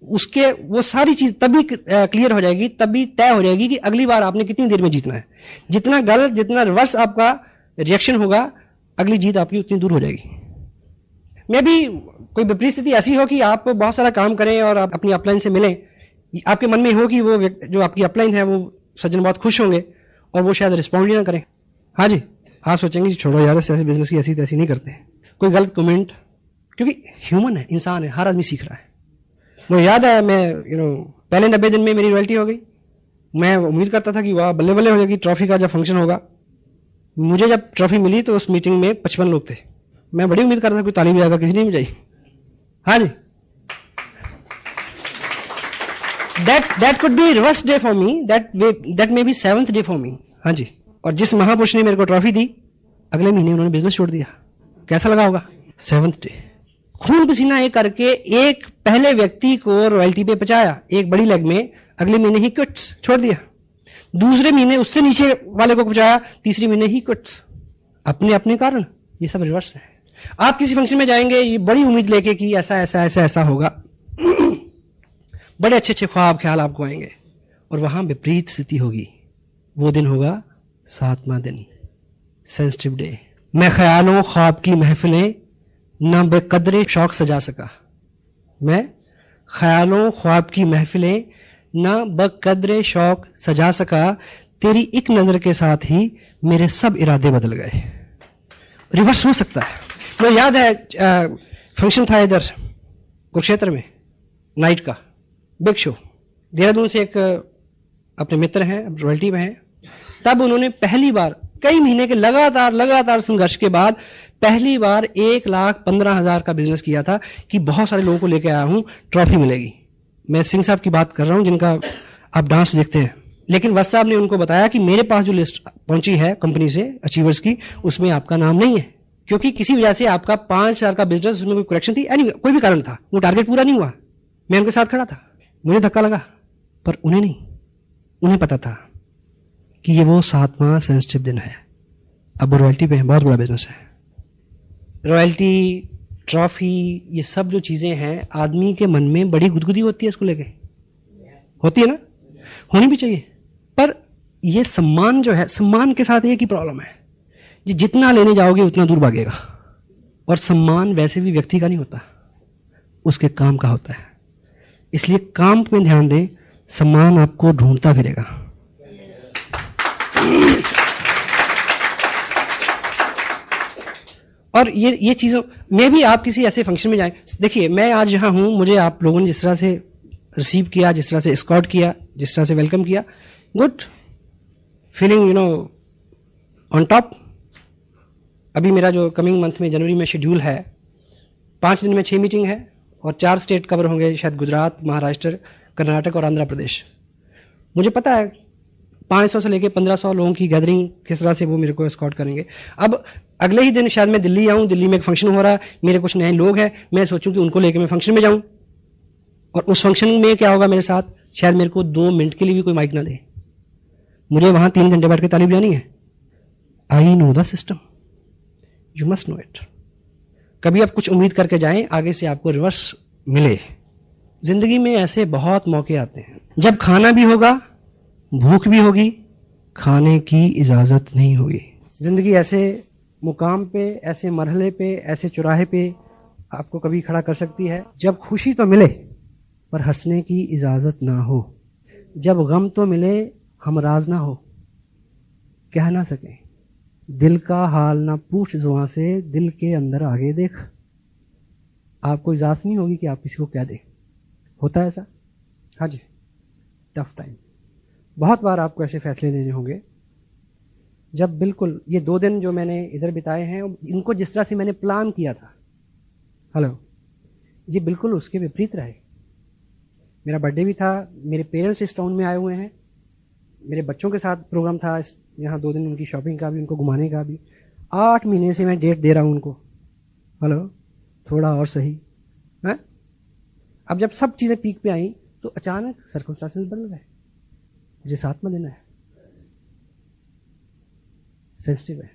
उसके वो सारी चीज तभी क्लियर हो जाएगी, तभी तय हो जाएगी कि अगली बार आपने कितनी देर में जीतना है। जितना गलत, जितना रिवर्स आपका रिएक्शन होगा, अगली जीत आपकी उतनी दूर हो जाएगी। मे भी कोई विपरीत स्थिति ऐसी हो कि आप बहुत सारा काम करें और आप अपनी अपलाइन से मिलें, आपके मन में हो कि वो जो आपकी अपलाइन है वो सज्जन बहुत खुश होंगे और वो शायद रिस्पॉन्ड ही ना करें। हाँ जी, आप सोचेंगे छोड़ो यार, ऐसे बिजनेस की ऐसी तैसी नहीं करते। कोई गलत कमेंट, क्योंकि ह्यूमन है, इंसान है, हर आदमी सीख रहा है। मुझे याद है, मैं पहले 90 दिन में मेरी रॉयल्टी हो गई। मैं उम्मीद करता था कि वाह बल्ले बल्ले हो जाएगी, ट्रॉफी का जब फंक्शन होगा। मुझे जब ट्रॉफी मिली तो उस मीटिंग में 55 लोग थे। मैं बड़ी उम्मीद करता था कोई ताली बजाएगा, किसी ने नहीं बजाई। हाँ जी, that could be reverse day for me, that may be 7th day for me। हाँ जी, और जिस महापुरुष ने मेरे को ट्रॉफी दी, अगले महीने उन्होंने बिजनेस छोड़ दिया। कैसा लगा होगा? 7th day. खून पसीना एक करके एक पहले व्यक्ति को रॉयल्टी पे पहुंचाया एक बड़ी लेग में, अगले महीने ही क्विट्स छोड़ दिया। दूसरे महीने उससे नीचे वाले को पहुंचाया, तीसरे महीने ही क्विट्स। अपने अपने कारण ये सब रिवर्स है। आप किसी फंक्शन में जाएंगे ये बड़ी उम्मीद लेके कि ऐसा ऐसा ऐसा ऐसा होगा, बड़े अच्छे अच्छे ख्वाब ख्याल आपको आएंगे, और वहां विपरीत स्थिति होगी। वो दिन होगा 7वां दिन, सेंसिटिव डे। मैं ख्यालों ख्वाब की महफिलें न बेकदरे शौक सजा सका। मैं ख्यालों ख्वाब की महफिलें न बकदरे शौक सजा सका, तेरी एक नजर के साथ ही मेरे सब इरादे बदल गए। रिवर्स हो सकता है। मुझे याद है फंक्शन था इधर कुरुक्षेत्र में, नाइट का बिग शो, देहरादून से एक अपने मित्र हैं, रॉयल्टी में हैं, तब उन्होंने पहली बार कई महीने के लगातार संघर्ष के बाद पहली बार 1,15,000 का बिजनेस किया था कि बहुत सारे लोगों को लेके आया हूं, ट्रॉफी मिलेगी। मैं सिंह साहब की बात कर रहा हूं जिनका आप डांस देखते हैं। लेकिन वत्स साहब ने उनको बताया कि मेरे पास जो लिस्ट पहुंची है कंपनी से अचीवर्स की, उसमें आपका नाम नहीं है, क्योंकि किसी वजह से आपका 5,000 का बिजनेस, उसमें कोई करेक्शन थी, कोई भी कारण था, वो टारगेट पूरा नहीं हुआ। मैं उनके साथ खड़ा था, मुझे धक्का लगा, पर उन्हें नहीं। उन्हें पता था कि ये वो 7वां सेंसिटिव दिन है। अब वो रॉयल्टी पे है, बहुत बड़ा बिजनेस है। रॉयल्टी, ट्रॉफी, ये सब जो चीजें हैं, आदमी के मन में बड़ी गुदगुदी होती है इसको लेके, होती है ना, होनी भी चाहिए। पर ये सम्मान जो है, सम्मान के साथ एक ही प्रॉब्लम है, ये जितना लेने जाओगे उतना दूर भागेगा। और सम्मान वैसे भी व्यक्ति का नहीं होता, उसके काम का होता है। इसलिए काम पे ध्यान दें, सम्मान आपको ढूंढता फिरेगा। और ये चीजों में भी आप किसी ऐसे फंक्शन में जाएं, देखिए मैं आज जहां हूं, मुझे आप लोगों ने जिस तरह से रिसीव किया, जिस तरह से एस्कॉर्ट किया, जिस तरह से वेलकम किया, गुड फीलिंग, ऑन टॉप। अभी मेरा जो कमिंग मंथ में जनवरी में शेड्यूल है, 5 दिन में 6 मीटिंग है और 4 स्टेट कवर होंगे, शायद गुजरात, महाराष्ट्र, कर्नाटक और आंध्र प्रदेश। मुझे पता है 500 से लेकर 1500 लोगों की गैदरिंग किस तरह से वो मेरे को एस्कॉर्ट करेंगे। अब अगले ही दिन शायद मैं दिल्ली आऊं, दिल्ली में एक फंक्शन हो रहा है, मेरे कुछ नए लोग हैं, मैं सोचूं कि उनको लेकर मैं फंक्शन में जाऊं, और उस फंक्शन में क्या होगा मेरे साथ, शायद मेरे को 2 मिनट के लिए भी कोई माइक ना दे, मुझे वहां 3 घंटे बैठ के ताली बजानी है। I know the system, you must know it. कभी आप कुछ उम्मीद करके जाएं, आगे से आपको रिवर्स मिले। जिंदगी में ऐसे बहुत मौके आते हैं जब खाना भी होगा, भूख भी होगी, खाने की इजाजत नहीं होगी। जिंदगी ऐसे मुकाम पे, ऐसे मरहले पे, ऐसे चौराहे पे आपको कभी खड़ा कर सकती है जब खुशी तो मिले पर हंसने की इजाजत ना हो, जब गम तो मिले हमराज ना हो, कह ना सके दिल का हाल ना पूछ जुबां से, दिल के अंदर आगे देख। आपको इजाजत नहीं होगी कि आप किसी को कह दे। होता है ऐसा? हाँ जी, टफ टाइम। बहुत बार आपको ऐसे फैसले लेने होंगे जब बिल्कुल ये 2 दिन जो मैंने इधर बिताए हैं, इनको जिस तरह से मैंने प्लान किया था, हेलो, ये बिल्कुल उसके विपरीत रहे। मेरा बर्थडे भी था, मेरे पेरेंट्स इस टाउन में आए हुए हैं, मेरे बच्चों के साथ प्रोग्राम था यहाँ 2 दिन, उनकी शॉपिंग का भी, उनको घुमाने का भी। 8 महीने से मैं डेट दे रहा हूँ उनको, हेलो, थोड़ा और सही है। अब जब सब चीज़ें पीक पे आई तो अचानक सर्कमस्टांसेस बदल गए। मुझे 7वां दिन है, सेंसिटिव है।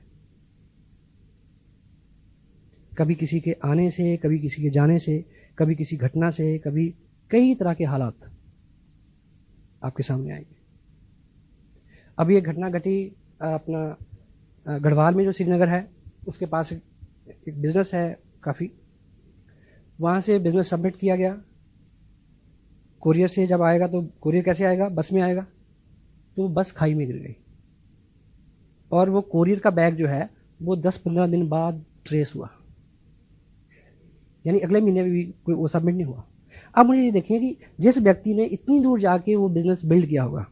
कभी किसी के आने से, कभी किसी के जाने से, कभी किसी घटना से, कभी कई तरह के हालात आपके सामने आएंगे। अभी एक घटना घटी अपना गढ़वाल में, जो श्रीनगर है उसके पास एक बिजनेस है काफ़ी, वहाँ से बिजनेस सबमिट किया गया। कोरियर से जब आएगा तो कोरियर कैसे आएगा, बस में आएगा, तो बस खाई में गिर गई और वो कोरियर का बैग जो है वो 10-15 दिन बाद ट्रेस हुआ, यानी अगले महीने में भी कोई वो सबमिट नहीं हुआ। अब मुझे ये देखिए कि जिस व्यक्ति ने इतनी दूर जाके वो बिजनेस बिल्ड किया होगा,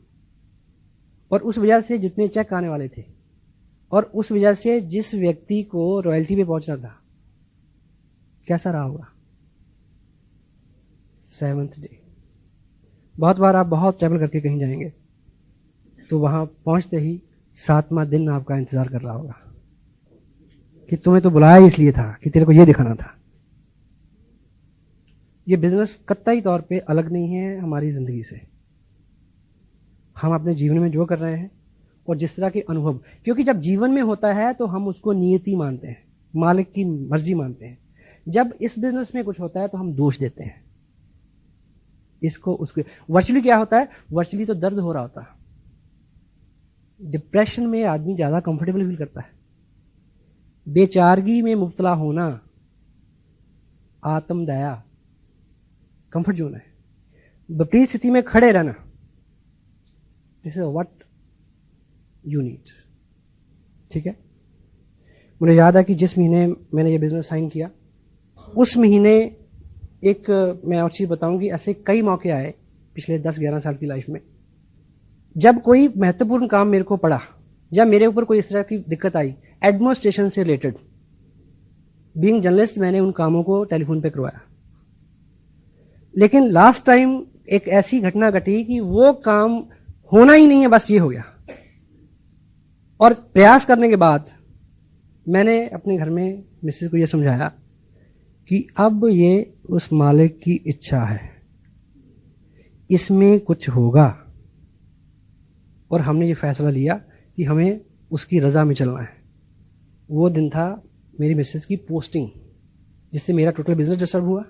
और उस वजह से जितने चेक आने वाले थे, और उस वजह से जिस व्यक्ति को रॉयल्टी पे पहुंचना था, कैसा रहा होगा 7th डे। बहुत बार आप बहुत ट्रैवल करके कहीं जाएंगे तो वहां पहुंचते ही 7वां दिन आपका इंतजार कर रहा होगा कि तुम्हें तो बुलाया इसलिए था कि तेरे को ये दिखाना था। ये बिजनेस कतई तौर पे अलग नहीं है हमारी जिंदगी से। हम अपने जीवन में जो कर रहे हैं और जिस तरह के अनुभव, क्योंकि जब जीवन में होता है तो हम उसको नियति मानते हैं, मालिक की मर्जी मानते हैं। जब इस बिजनेस में कुछ होता है तो हम दोष देते हैं इसको उसको। वर्चुअली क्या होता है, वर्चुअली तो दर्द हो रहा होता है। डिप्रेशन में आदमी ज्यादा कंफर्टेबल फील करता है। बेचारगी में मुब्तला होना आत्मदया कंफर्ट जोन है। विपरीत स्थिति में खड़े रहना, this is what you need. ठीक है, मुझे याद है कि जिस महीने मैंने ये बिजनेस साइन किया, उस महीने एक मैं और चीज़ बताऊं कि ऐसे कई मौके आए पिछले 10-11 साल की लाइफ में, जब कोई महत्वपूर्ण काम मेरे को पड़ा या मेरे ऊपर कोई इस तरह की दिक्कत आई एडमिनिस्ट्रेशन से रिलेटेड, बीइंग जर्नलिस्ट मैंने उन कामों को टेलीफोन पे करवाया। लेकिन लास्ट टाइम एक ऐसी घटना घटी कि वो काम होना ही नहीं है, बस ये हो गया। और प्रयास करने के बाद मैंने अपने घर में मिसेज को ये समझाया कि अब ये उस मालिक की इच्छा है, इसमें कुछ होगा। और हमने ये फैसला लिया कि हमें उसकी रजा में चलना है। वो दिन था मेरी मिसेज की पोस्टिंग, जिससे मेरा टोटल बिजनेस डिस्टर्ब हुआ,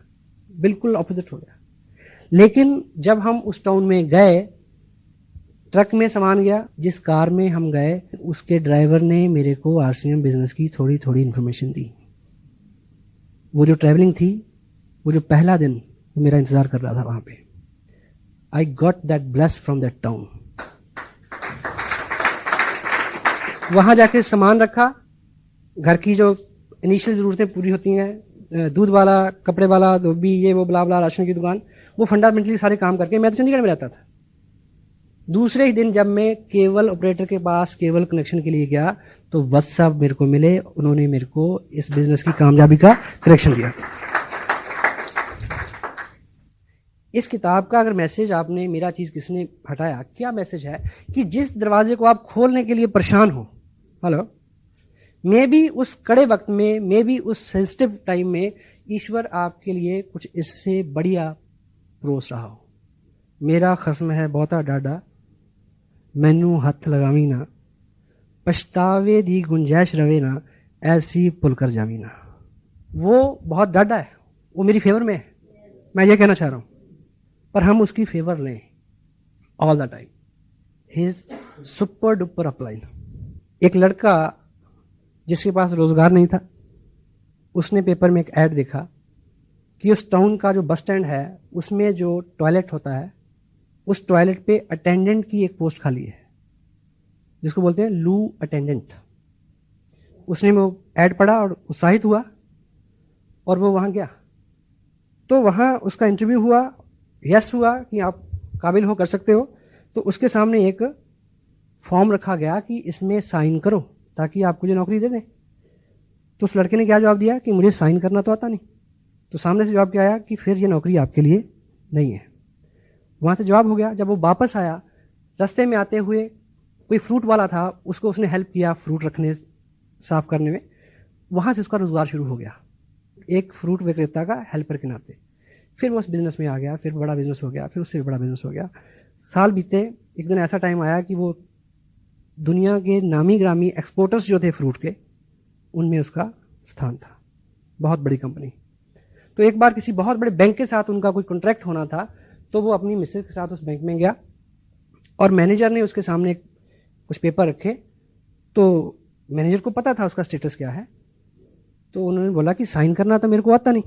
बिल्कुल ऑपोजिट हो गया। लेकिन जब हम उस टाउन में गए, ट्रक में सामान गया, जिस कार में हम गए उसके ड्राइवर ने मेरे को आरसीएम बिजनेस की थोड़ी थोड़ी इन्फॉर्मेशन दी। वो जो ट्रैवलिंग थी, वो जो पहला दिन वो मेरा इंतजार कर रहा था वहां पे। I got that bless from that town. वहां जाके सामान रखा, घर की जो इनिशियल जरूरतें पूरी होती हैं, दूध वाला, कपड़े वाला, धोबी, ये वो ब्ला ब्ला, राशन की दुकान, वो फंडामेंटली सारे काम करके मैं तो चंडीगढ़ में रहता था। दूसरे ही दिन जब मैं केबल ऑपरेटर के पास केबल कनेक्शन के लिए गया तो बस साहब मेरे को मिले, उन्होंने मेरे को इस बिजनेस की कामयाबी का कनेक्शन दिया। इस किताब का अगर मैसेज आपने, मेरा चीज किसने हटाया, क्या मैसेज है कि जिस दरवाजे को आप खोलने के लिए परेशान हो, हेलो, मे बी उस कड़े वक्त में, मे बी उस सेंसिटिव टाइम में ईश्वर आपके लिए कुछ इससे बढ़िया परोस रहा हो। मेरा खस्म है बहुता डाडा, मैनू हथ लगावी ना, पछतावे दी गुंजाइश रवे ना, ऐसी पुल कर जावी ना। वो बहुत डाडा है, वो मेरी फेवर में है, मैं ये कहना चाह रहा हूं, पर हम उसकी फेवर लें all the time. His super duper upline. एक लड़का जिसके पास रोजगार नहीं था, उसने पेपर में एक ऐड देखा कि उस टाउन का जो बस स्टैंड है उसमें जो टॉयलेट होता है, उस टॉयलेट पे अटेंडेंट की एक पोस्ट खाली है, जिसको बोलते हैं लू अटेंडेंट। उसने वो ऐड पढ़ा और उत्साहित हुआ और वो वहां गया। तो वहां उसका इंटरव्यू हुआ, यस हुआ कि आप काबिल हो, कर सकते हो। तो उसके सामने एक फॉर्म रखा गया कि इसमें साइन करो ताकि आपको जो नौकरी दे दें। तो उस लड़के ने क्या जवाब दिया कि मुझे साइन करना तो आता नहीं। तो सामने से जवाब क्या आया कि फिर ये नौकरी आपके लिए नहीं है। वहां से जवाब हो गया। जब वो वापस आया, रास्ते में आते हुए कोई फ्रूट वाला था, उसको उसने हेल्प किया फ्रूट रखने, साफ करने में। वहां से उसका रोजगार शुरू हो गया, एक फ्रूट विक्रेता का हेल्पर के नाते। फिर वो उस बिजनेस में आ गया, फिर बड़ा बिजनेस हो गया, फिर उससे भी बड़ा बिजनेस हो गया। साल बीते, एक दिन ऐसा टाइम आया कि वो दुनिया के नामी ग्रामी एक्सपोर्टर्स जो थे फ्रूट के, उनमें उसका स्थान था, बहुत बड़ी कंपनी। तो एक बार किसी बहुत बड़े बैंक के साथ उनका कोई कॉन्ट्रैक्ट होना था, तो वो अपनी मिसेज के साथ उस बैंक में गया और मैनेजर ने उसके सामने कुछ पेपर रखे। तो मैनेजर को पता था उसका स्टेटस क्या है, तो उन्होंने बोला कि साइन करना तो मेरे को आता नहीं।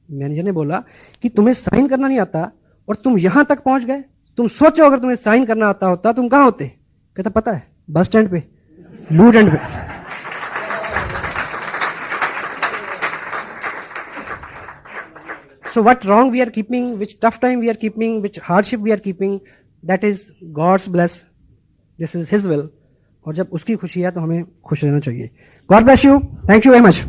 मैनेजर ने बोला कि तुम्हें साइन करना नहीं आता और तुम यहां तक पहुंच गए, तुम सोचो अगर तुम्हें साइन करना आता होता तुम कहां होते। कहता पता है, बस स्टैंड पे, लूट एंड पे। So what wrong we are keeping, which tough time we are keeping, which hardship we are keeping, that is God's bless. This is His will. और जब उसकी खुशी है तो हमें खुश रहना चाहिए। God bless you. Thank you very much.